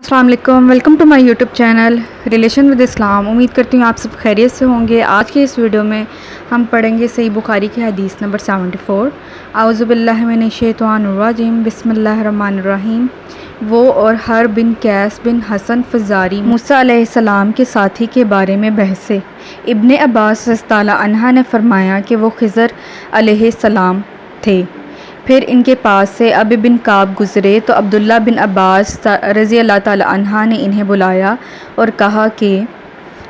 السلام علیکم، welcome to my YouTube channel relation with Islam. امید کرتی ہوں آپ سب خیریت سے ہوں گے۔ آج کے اس ویڈیو میں ہم پڑھیں گے صحیح بخاری کی حدیث نمبر 74۔ اعوذ باللہ من الشیطان الرجیم، بسم اللہ الرحمن الرحیم۔ وہ اور حرب بن قیس بن حسن فزاری موسیٰ علیہ السلام کے ساتھی کے بارے میں بحثیں۔ ابن عباس رضی اللہ عنہ نے فرمایا کہ وہ خضر علیہ السلام تھے۔ پھر ان کے پاس سے ابی بن کعب گزرے تو عبداللہ بن عباس رضی اللہ تعالی عنہ نے انہیں بلایا اور کہا کہ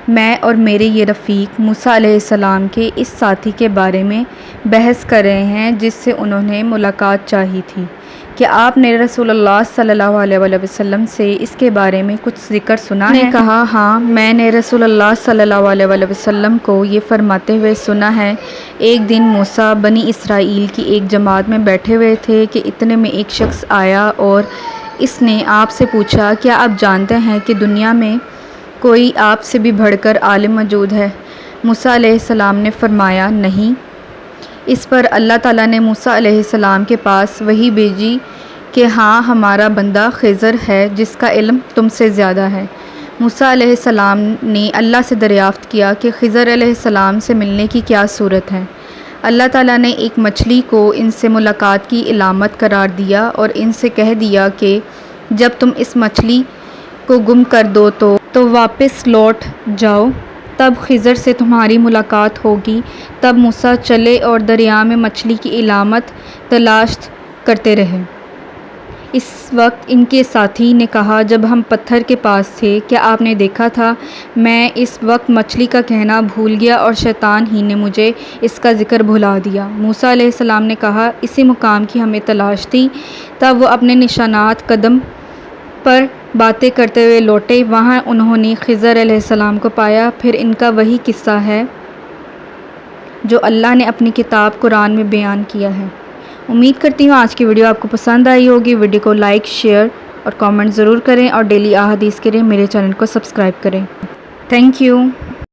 میں اور میرے یہ رفیق موسیٰ علیہ السلام کے اس ساتھی کے بارے میں بحث کر رہے ہیں جس سے انہوں نے ملاقات چاہی تھی کہ آپ نے رسول اللہ صلی اللہ علیہ وآلہ وسلم سے اس کے بارے میں کچھ ذکر سنا ہے؟ نے کہا ہاں، میں نے رسول اللہ صلی اللہ علیہ وآلہ وسلم کو یہ فرماتے ہوئے سنا ہے۔ ایک دن موسیٰ بنی اسرائیل کی ایک جماعت میں بیٹھے ہوئے تھے کہ اتنے میں ایک شخص آیا اور اس نے آپ سے پوچھا، کیا آپ جانتے ہیں کہ دنیا میں کوئی آپ سے بھی بڑھ کر عالم موجود ہے؟ موسیٰ علیہ السلام نے فرمایا نہیں۔ اس پر اللہ تعالیٰ نے موسیٰ علیہ السلام کے پاس وحی بھیجی کہ ہاں، ہمارا بندہ خضر ہے جس کا علم تم سے زیادہ ہے۔ موسیٰ علیہ السلام نے اللہ سے دریافت کیا کہ خضر علیہ السلام سے ملنے کی کیا صورت ہے؟ اللہ تعالیٰ نے ایک مچھلی کو ان سے ملاقات کی علامت قرار دیا اور ان سے کہہ دیا کہ جب تم اس مچھلی کو گم کر دو تو واپس لوٹ جاؤ، تب خضر سے تمہاری ملاقات ہوگی۔ تب موسیٰ چلے اور دریا میں مچھلی کی علامت تلاش کرتے رہے۔ اس وقت ان کے ساتھی نے کہا، جب ہم پتھر کے پاس تھے کیا آپ نے دیکھا تھا؟ میں اس وقت مچھلی کا کہنا بھول گیا اور شیطان ہی نے مجھے اس کا ذکر بھلا دیا۔ موسیٰ علیہ السلام نے کہا، اسی مقام کی ہمیں تلاش تھی۔ تب وہ اپنے نشانات قدم پر باتیں کرتے ہوئے لوٹے، وہاں انہوں نے خضر علیہ السلام کو پایا۔ پھر ان کا وہی قصہ ہے جو اللہ نے اپنی کتاب قرآن میں بیان کیا ہے۔ امید کرتی ہوں آج کی ویڈیو آپ کو پسند آئی ہوگی۔ ویڈیو کو لائک، شیئر اور کامنٹ ضرور کریں اور ڈیلی احادیث کے لیے میرے چینل کو سبسکرائب کریں۔ Thank you.